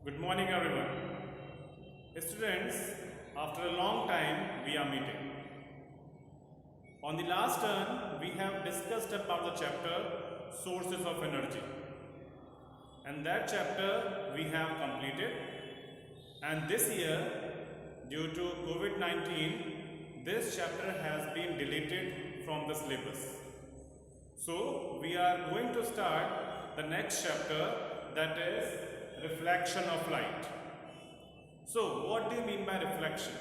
Good morning, everyone. Students, after a long time, we are meeting. On the last turn, we have discussed about the chapter Sources of Energy. And that chapter we have completed. And this year, due to COVID-19, this chapter has been deleted from the syllabus. So, we are going to start the next chapter, that is reflection of light. So, what do you mean by reflection?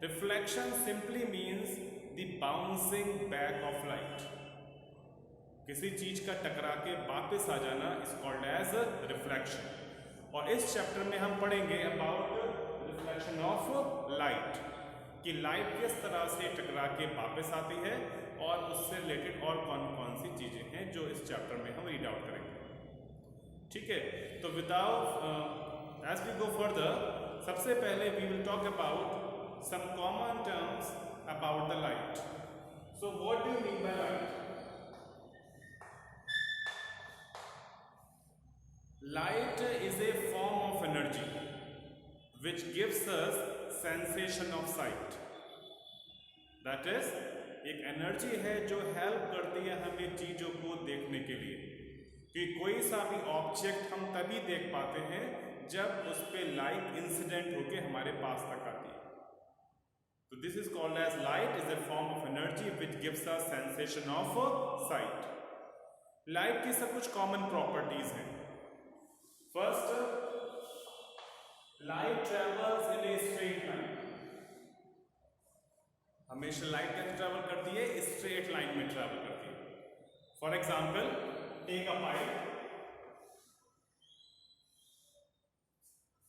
Reflection simply means the bouncing back of light. किसी चीज का टकरा के वापस आ जाना is called as reflection. और इस chapter में हम पढ़ेंगे about reflection of light, कि लाइट किस तरह से टकरा के वापस आती है और उससे रिलेटेड और कौन कौन सी चीजें हैं जो इस चैप्टर में हम रीड आउट करेंगे. ठीक है, तो without as we go further, सबसे पहले we will talk about some common terms about the light. So what do you mean by light? Light is a form of energy which gives us sensation of sight. That is, एक energy है जो help करती है हमें चीजों को देखने के लिए, कि कोई सा भी ऑब्जेक्ट हम तभी देख पाते हैं जब उस पे लाइट इंसिडेंट होके हमारे पास तक आती है. तो this is called as light is a form of energy which gives us sensation of sight. लाइट की सब कुछ कॉमन प्रॉपर्टीज हैं. First, light travels in a straight line. हमेशा लाइट कैसे ट्रेवल करती है? स्ट्रेट लाइन में ट्रेवल करती है. For example, take a pipe.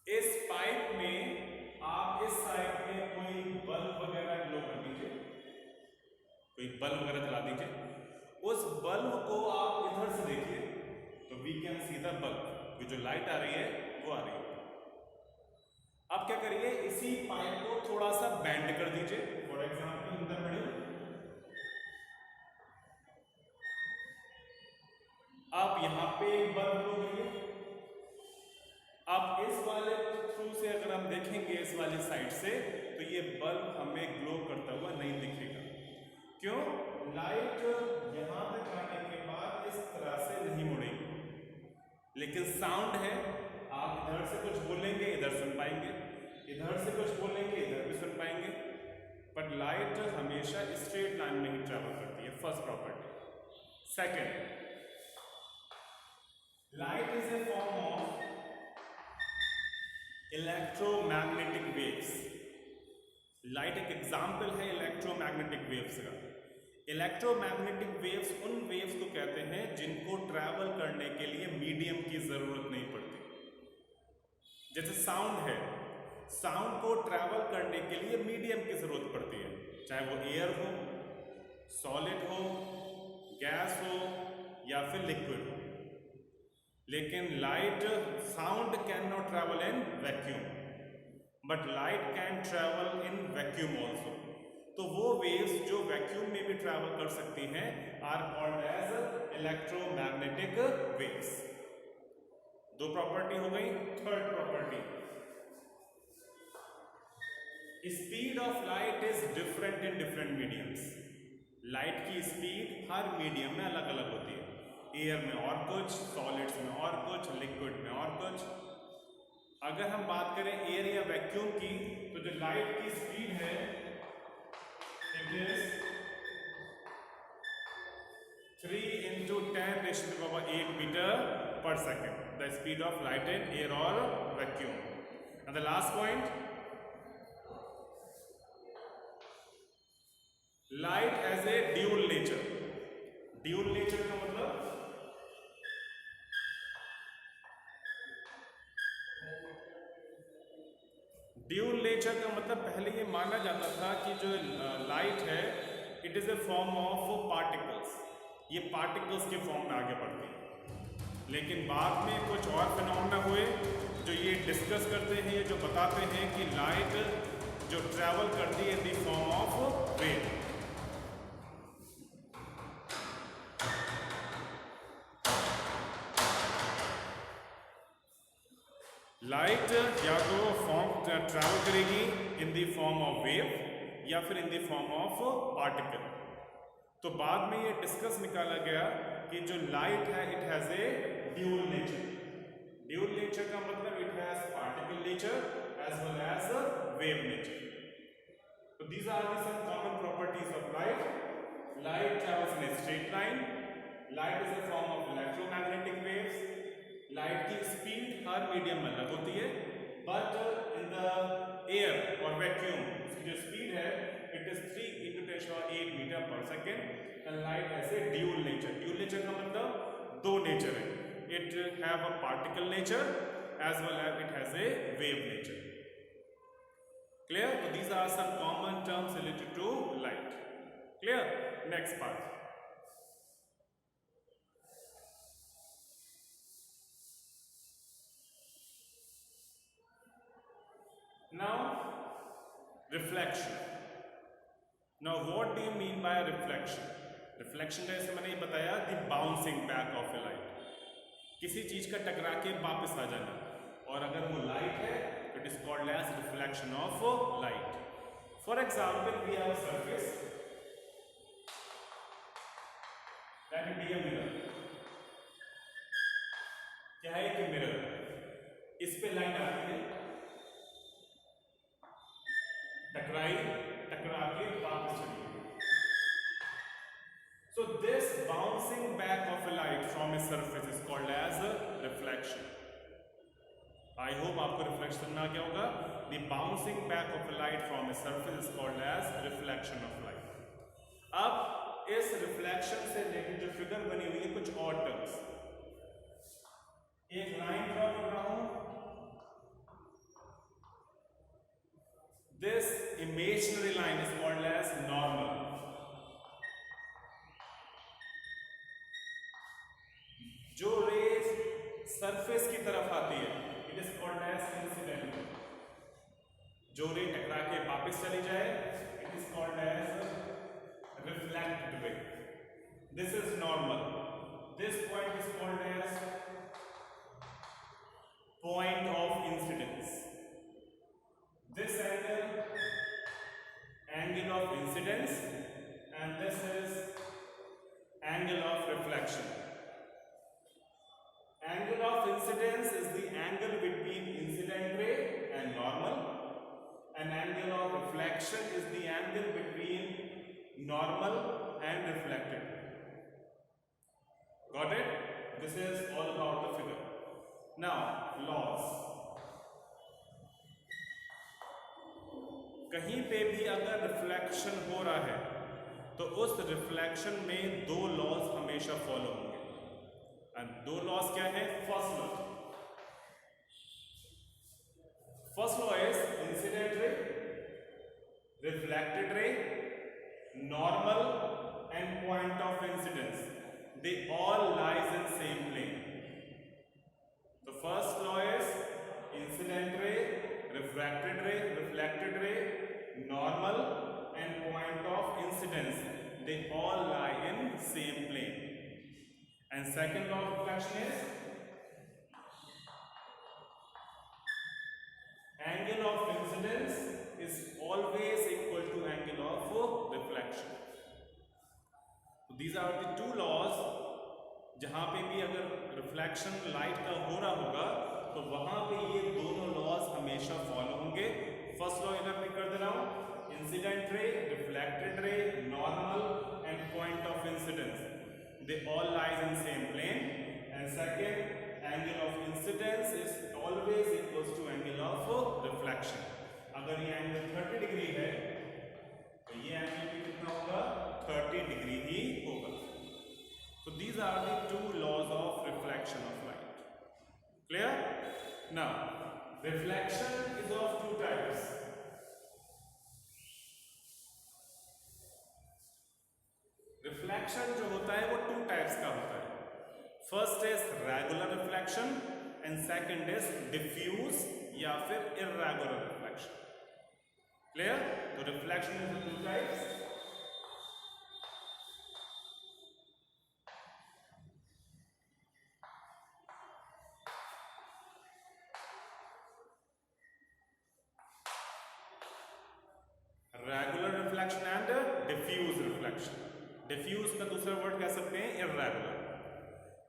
इस पाइप में आप इस साइड में कोई बल्ब वगैरह ग्लो कर दीजिए, कोई बल्ब वगैरह जला दीजिए. उस बल्ब को आप इधर से देखिए तो we can see the bulb, कि जो लाइट आ रही है वो आ रही है. अब क्या करिए, इसी पाइप को थोड़ा सा बेंड कर दीजिए. For example, in the middle. अब यहां पे एक बल्ब ग्लो करिए. अब इस वाले थ्रू से अगर हम देखेंगे इस वाली साइड से, तो ये बल्ब हमें ग्लो करता हुआ नहीं दिखेगा. क्यों? लाइट यहां तक आने के बाद इस तरह से नहीं मुड़ेगी. लेकिन साउंड है, आप इधर से कुछ बोलेंगे इधर सुन पाएंगे, इधर से कुछ बोलेंगे इधर भी सुन पाएंगे. बट लाइट हमेशा स्ट्रेट लाइन में ही ट्रेवल करती है. First property. Second, light is a form of electromagnetic waves. Light एक एग्जाम्पल है इलेक्ट्रोमैग्नेटिक वेव्स का. इलेक्ट्रोमैग्नेटिक वेव्स उन वेव्स को कहते हैं जिनको ट्रैवल करने के लिए मीडियम की जरूरत नहीं पड़ती. जैसे साउंड है, साउंड को ट्रैवल करने के लिए मीडियम की जरूरत पड़ती है, चाहे वो एयर हो, सॉलिड हो, गैस हो या फिर लिक्विड हो. लेकिन light, sound can not travel in vacuum, but light can travel in vacuum also. तो वो वेव्स जो वैक्यूम में भी ट्रैवल कर सकती हैं are called as electromagnetic waves. दो प्रॉपर्टी हो गई. Third property, speed of light is different in different mediums. लाइट की स्पीड हर मीडियम में अलग अलग होती है. एयर में और कुछ, सॉलिड्स में और कुछ, लिक्विड में और कुछ. अगर हम बात करें एयर या वैक्यूम की, तो जो लाइट की स्पीड है it is 3 into 10⁸ metre per second, the speed of light in air और vacuum. And the last point, light has a dual nature. Dual nature का मतलब, ड्यूल नेचर का मतलब पहले ये माना जाता था कि जो लाइट है it is a form of particles. ये पार्टिकल्स के फॉर्म में आगे बढ़ती है. लेकिन बाद में कुछ और फिनोमेना हुए जो ये डिस्कस करते हैं, ये जो बताते हैं कि लाइट जो ट्रैवल करती है in the form of wave. Light या तो फॉर्म ट्रैवल करेगी in the form of wave या फिर in the form of particle. तो बाद में ये डिस्कस निकाला गया कि जो लाइट है it has a dual nature. Dual nature का मतलब it has particle nature as well as wave nature. तो these are the some common properties of light. Light travels in a straight line. Light is a form of electromagnetic waves. Light की speed हर medium में अलग होती है, but in the air or vacuum उसकी जो speed है it is 3 into 10⁸ meter per second. And light has a dual nature. Dual nature का मतलब दो nature है. It have a particle nature as well as it has a wave nature. Clear? So these are some common terms related to light. Clear? Next part. Now, reflection. Now, what do you mean by reflection? Reflection जैसे मैंने बताया the bouncing back of a light. किसी चीज का टकरा के वापस आ जाना, और अगर वो लाइट है तो it is called as reflection of light. For example we have a surface that is be a mirror. क्या है कि मिरर, इस पे लाइट आती है, टकराई, टकरा के वापस चली गई. So this bouncing back of a light from a surface is called as a reflection. I hope आपको reflection ना क्या होगा. The bouncing back of a light from a surface is called as reflection of light. अब इस reflection से related जो figure बनी हुई है कुछ और टर्म्स. एक लाइन ड्रॉ कर रहा हूं. This imaginary line is called as normal. जो रेज सरफेस की तरफ आती है it is called as incidental. जो रे टकरा के वापस चली जाए it is called as reflected ray. This is normal. This point is called as point of incidence. This angle of incidence and this is angle of reflection. Angle of incidence is the angle between incident ray and normal, and angle of reflection is the angle between normal and reflected ray. Got it? This is all about the figure. Now, laws. कहीं पे भी अगर reflection हो रहा है तो उस reflection में दो लॉज हमेशा फॉलो होंगे. एंड दो लॉज क्या है? First law is incident ray, reflected ray, normal and point of incidence, they all lies in same plane. तो first law is incident ray, reflected ray, normal and point of incidence, they all lie in same plane. And second law of reflection is angle of incidence is always equal to angle of reflection. So these are the two laws. जहां पे भी अगर reflection light का हो रहा होगा तो वहां पे ये दोनों लॉज हमेशा फॉलो होंगे. फर्स्ट लॉ इधर मैं कर दे रहा हूं. Incident ray, reflected ray, normal and point of incidence, they all lies in same plane. And second, angle of incidence is always equals to angle of reflection. अगर ये angle 30 degree है तो ये एंगल भी कितना होगा? 30 डिग्री ही होगा. So these are the two laws of reflection of light. Clear? Now, reflection is of two types. Reflection जो होता है वो टू टाइप्स का होता है. First is regular reflection and second is diffuse या फिर इर्रेगुलर रिफ्लेक्शन. क्लियर? तो reflection is two types. Reflection and diffuse reflection. Diffuse का दूसरा वर्ड कह सकते हैं इर्रेगुलर।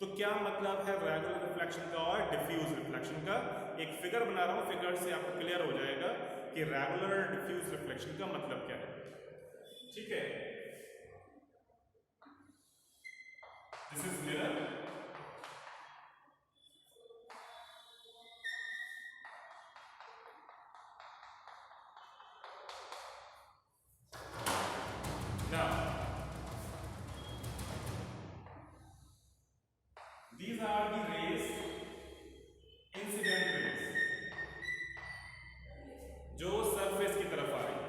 तो क्या मतलब है रेगुलर रिफ्लेक्शन का और डिफ्यूज रिफ्लेक्शन का? एक फिगर बना रहा हूं, फिगर से आपको क्लियर हो जाएगा कि रेगुलर और डिफ्यूज रिफ्लेक्शन का मतलब क्या है। ठीक है, this is mirror, now these are the rays, incident rays, जो सरफेस की तरफ आ रही है।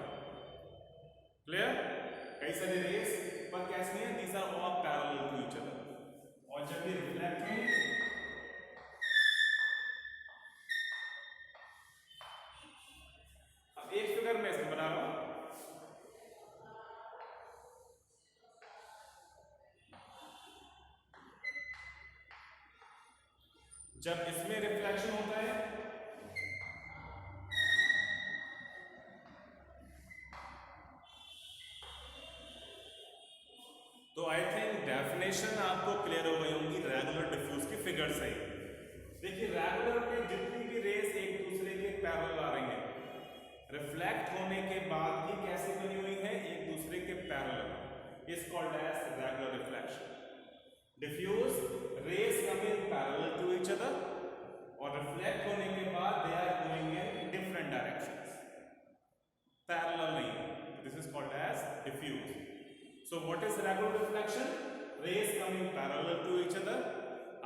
क्लियर? कई सारे रेस पर कैसे हैं? These are all parallel to each other, और जब ये रिफ्लेक्ट होंगे अब एक फिगर मैं इसमें बना रहा हूं, जब इसमें रिफ्लेक्शन होता है तो आई थिंक डेफिनेशन आपको क्लियर हो गई होंगी रेगुलर डिफ्यूज की फिगर से। देखिए रेगुलर में जितनी भी रेस एक दूसरे के पैरेलल आ रही हैं, रिफ्लेक्ट होने के बाद भी कैसे बनी हुई है? एक दूसरे के parallel, is called as regular reflection. Diffuse rays coming parallel to each other, और रिफ्लेक्ट होने के बाद they are going in different directions, parallel नहीं। This is called as diffuse. So what is regular reflection? Rays coming parallel to each other.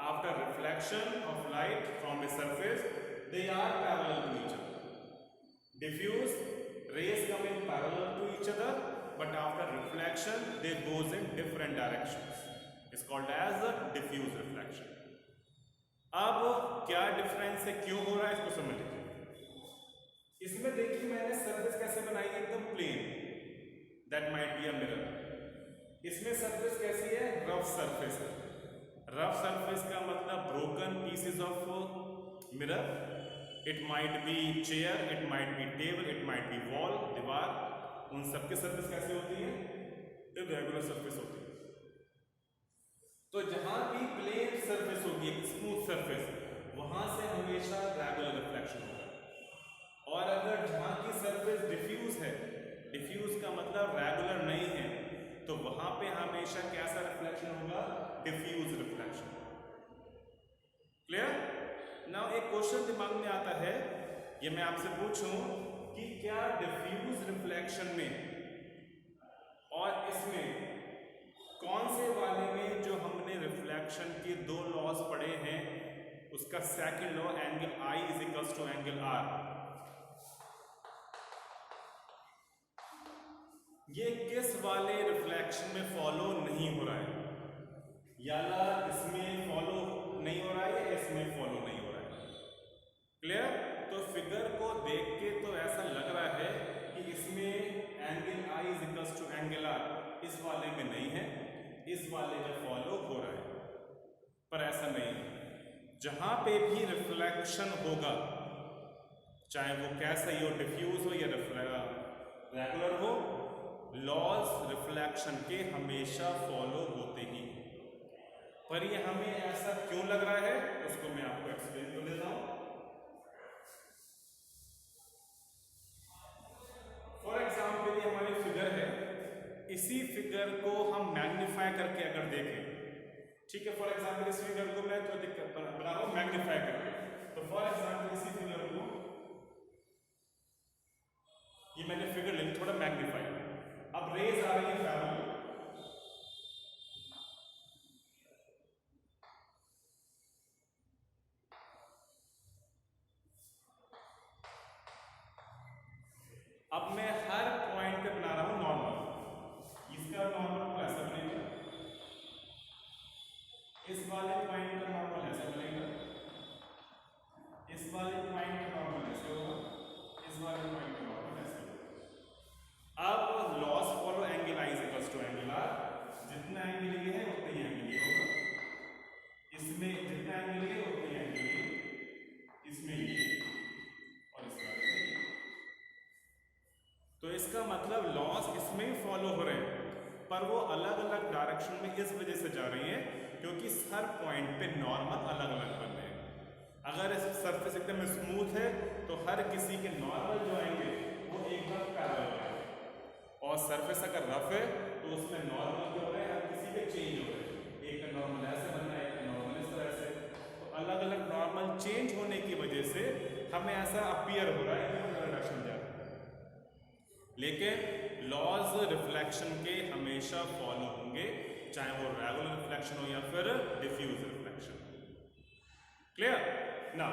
After reflection of light from a surface, they are parallel to each other. Diffuse rays coming parallel to each other, but after reflection they goes in different directions. It's called as a diffuse reflection. अब क्या difference है, क्यों हो रहा है, इसको समझ लीजिए। इसमें देखिए मैंने सरफेस कैसे बनाई है, एकदम plane, that might be a mirror. इसमें सरफेस कैसी है? रफ सरफेस है। रफ सरफेस का मतलब broken pieces of mirror, it might be chair, it might be table, it might be wall, दीवार, उन सबके सरफेस कैसे होती है? इर्रेगुलर सरफेस होती है। तो जहां भी प्लेन सरफेस होगी, स्मूथ सरफेस, वहां से हमेशा रेगुलर रिफ्लेक्शन होगा। और अगर जहां की सरफेस डिफ्यूज है, डिफ्यूज का मतलब रेगुलर नहीं है, तो वहां पे हमेशा कैसा रिफ्लेक्शन होगा? Diffuse reflection. क्लियर? नाउ एक क्वेश्चन दिमाग में आता है, ये मैं आपसे पूछूं कि क्या डिफ्यूज रिफ्लेक्शन में और इसमें कौन से वाले में जो हमने रिफ्लेक्शन के दो लॉज पढ़े हैं, उसका second law angle I is equals to angle R, ये किस वाले रिफ्लेक्शन में फॉलो नहीं हो रहा है? याला इसमें फॉलो नहीं हो रहा है या इसमें फॉलो नहीं हो रहा है? क्लियर? तो फिगर को देख के तो ऐसा लग रहा है कि इसमें angle I is equals to angle R, इस वाले में नहीं है, इस वाले में फॉलो हो रहा है, पर ऐसा नहीं है। जहां पे भी रिफ्लेक्शन होगा, चाहे वो कैसा ही हो, डिफ्यूज हो या रेगुलर हो, लॉज रिफ्लेक्शन के हमेशा फॉलो होते ही। पर ये हमें ऐसा क्यों लग रहा है, उसको मैं आपको एक्सप्लेन कर देता हूं। फॉर एग्जाम्पल ये हमारी फिगर है, इसी फिगर को हम मैग्नीफाई करके अगर देखें, ठीक है, फॉर एग्जाम्पल इस फिगर को मैं तो दिक्कत बना रहा हूं मैग्नीफाई करके, तो फॉर एग्जाम्पल इसी फिगर को, ये मैंने फिगर ले ली थोड़ा मैग्नीफाई, अब रेज आ रही है पैरेलल, अब मैं हर पॉइंट पे बना रहा हूं नॉर्मल, इसका नॉर्मल ऐसा बनेगा, इस वाले पॉइंट का नॉर्मल ऐसा बनेगा, इस वाले पॉइंट का नॉर्मल ऐसे होगा, इस वाले पॉइंट का नॉर्मल ऐसे होगा। अब laws follow angle I is equals to angle R, जितना एंगल ये है उतना ही एंगल ये होगा, इसमें जितना एंगल ये उतना ही एंगल ये, इसमें ये और इस वाले में ये। तो इस इसका मतलब लॉज इसमें भी फॉलो हो रहे हैं, पर वो अलग अलग डायरेक्शन में इस वजह से जा रही हैं क्योंकि हर पॉइंट पे नॉर्मल अलग अलग बन रहे हैं। अगर इस सरफेस एकदम स्मूथ है तो हर किसी के नॉर्मल जो आएंगे वो एकदम पैरेलल आएंगे, और सरफेस अगर रफ है तो उसमें नॉर्मल जो हो रहे हैं हर किसी के चेंज हो रहे हैं, एक का नॉर्मल ऐसे बनना है, एक का नॉर्मल इस तरह से। तो अलग अलग नॉर्मल चेंज होने की वजह से हमें ऐसा अपीयर हो रहा है कि हम डायरेक्शन जा रहे हैं। लेकिन लॉज रिफ्लेक्शन के हमेशा फॉलो होंगे, चाहे वो रेगुलर रिफ्लेक्शन हो या फिर डिफ्यूज रिफ्लेक्शन। क्लियर ना?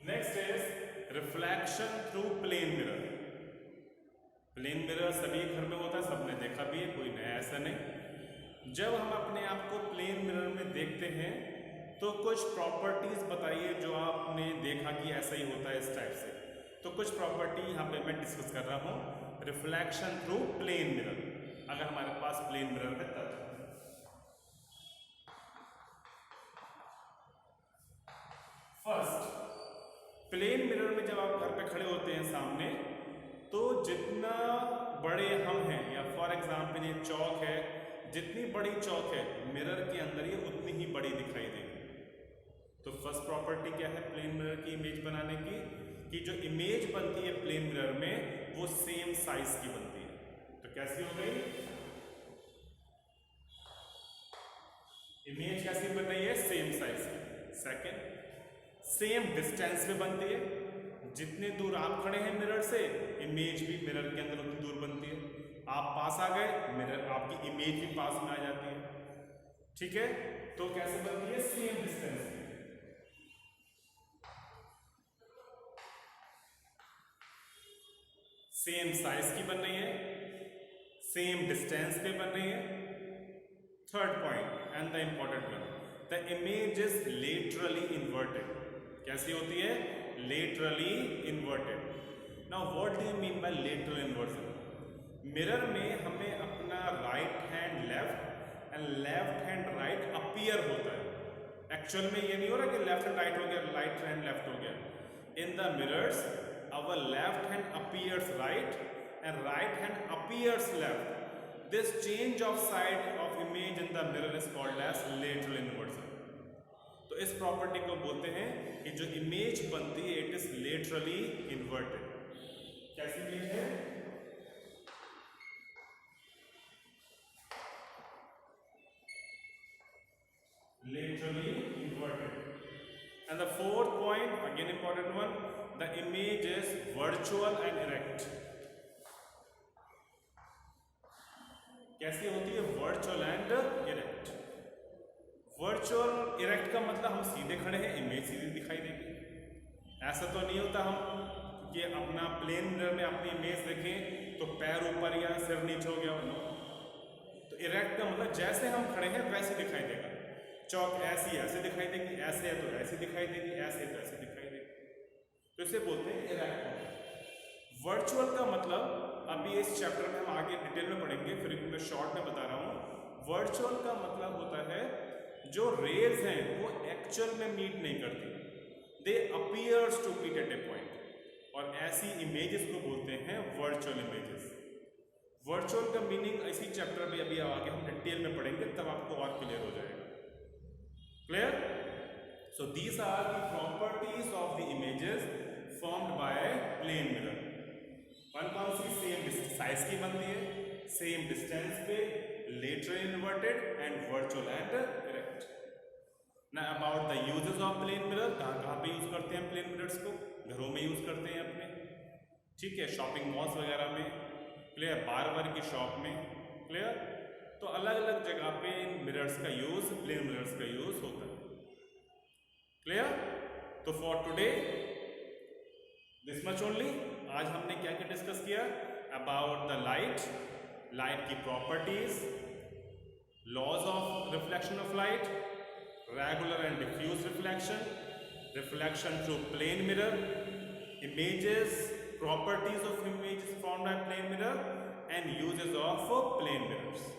Next is reflection through plane mirror. Plane mirror सभी घर में होता है, सबने देखा भी है, कोई नया ऐसा नहीं। जब हम अपने आप को प्लेन मिरर में देखते हैं तो कुछ प्रॉपर्टीज बताइए जो आपने देखा कि ऐसा ही होता है इस टाइप से। तो कुछ प्रॉपर्टी यहाँ पे मैं डिस्कस कर रहा हूँ रिफ्लेक्शन थ्रू प्लेन मिरर, अगर हमारे पास प्लेन मिरर है तब। फर्स्ट, प्लेन मिरर में जब आप घर पे खड़े होते हैं सामने, तो जितना बड़े हम हैं, या फॉर एग्जांपल ये चौक है, जितनी बड़ी चौक है मिरर के अंदर ये उतनी ही बड़ी दिखाई देगी। तो फर्स्ट प्रॉपर्टी क्या है प्लेन मिरर की इमेज बनाने की, कि जो इमेज बनती है प्लेन मिरर में वो सेम साइज की बनती है। तो कैसी हो गई इमेज, कैसी बन रही है? सेम साइज की। सेकेंड, सेम डिस्टेंस पे बनती है, जितने दूर आप खड़े हैं मिरर से, इमेज भी मिरर के अंदर उतनी दूर बनती है। आप पास आ गए, मिरर आपकी इमेज भी पास में आ जाती है। ठीक है, तो कैसे बनती है? सेम डिस्टेंस की। सेम साइज की बन रही है, सेम डिस्टेंस पे बन रही है। Third point and the important one, the image is laterally inverted. कैसी होती है? Laterally inverted. Now what do you mean by lateral inversion? Mirror में हमें अपना right hand left and left hand right appear होता है। एक्चुअल में ये नहीं हो रहा कि लेफ्ट हैंड राइट हो गया, राइट हैंड लेफ्ट हो गया। In the mirrors our left hand appears right and right hand appears left. This change of side of image in the mirror is called as lateral inversion. तो इस property को बोलते हैं कि जो image बनती है इट इज लेटरली इन्वर्टेड। कैसी इमेज है? Laterally inverted. And the fourth point, again important one, the image is virtual and erect. कैसी होती है? Virtual and erect. Virtual erect का मतलब हम सीधे खड़े हैं, इमेज सीधी दिखाई देगी। ऐसा तो नहीं होता हम कि अपना प्लेन मिरर में अपनी इमेज देखें तो पैर ऊपर या सिर नीचे हो गया हो। तो इरेक्ट का मतलब जैसे हम खड़े हैं वैसे दिखाई देगा। चौक ऐसी ऐसे दिखाई देगी, ऐसे है तो ऐसे दिखाई देगी, ऐसे है तो ऐसे दिखाई देगी। तो इसे बोलते हैं इरेक्ट। वर्चुअल का मतलब अभी इस चैप्टर में हम आगे डिटेल में पढ़ेंगे, फिर मैं शॉर्ट में बता रहा हूँ। वर्चुअल का मतलब होता है जो रेज हैं वो एक्चुअल में मीट नहीं करती, they appears to meet at a point, और ऐसी इमेजेस को बोलते हैं वर्चुअल इमेजेस। वर्चुअल का मीनिंग इसी चैप्टर में अभी आगे हम डिटेल में पढ़ेंगे, तब आपको और क्लियर हो जाएगा। Clear? So these are the properties of the images formed by plane mirror. कौन सी? सेम साइज की बनती है, सेम डिस्टेंस पे, laterally inverted and virtual and erect. Now about the uses of plane mirror, कहाँ पे use करते हैं plane mirrors को? घरों में यूज करते हैं अपने, ठीक है, शॉपिंग मॉल्स वगैरह में, क्लियर, बार्बर की शॉप में, क्लियर। तो अलग अलग जगह पे इन मिरर्स का यूज, प्लेन मिरर्स का यूज होता है। क्लियर? तो for today this much only. आज हमने क्या क्या डिस्कस किया? अबाउट द लाइट, लाइट की properties, laws of reflection of light, regular and diffuse reflection, reflection through plane mirror, images, properties of images formed by plane mirror, and uses of plane mirrors.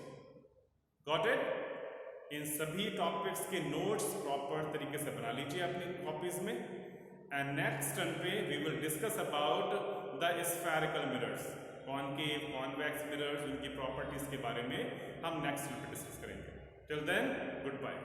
Got it? इन सभी topics के notes proper तरीके से बना लीजिए अपनी copies में। And next turn पे we will discuss about the spherical mirrors, concave convex mirrors, उनकी प्रॉपर्टीज के बारे में हम नेक्स्ट टर्न पे डिस्कस करेंगे। Till then good bye.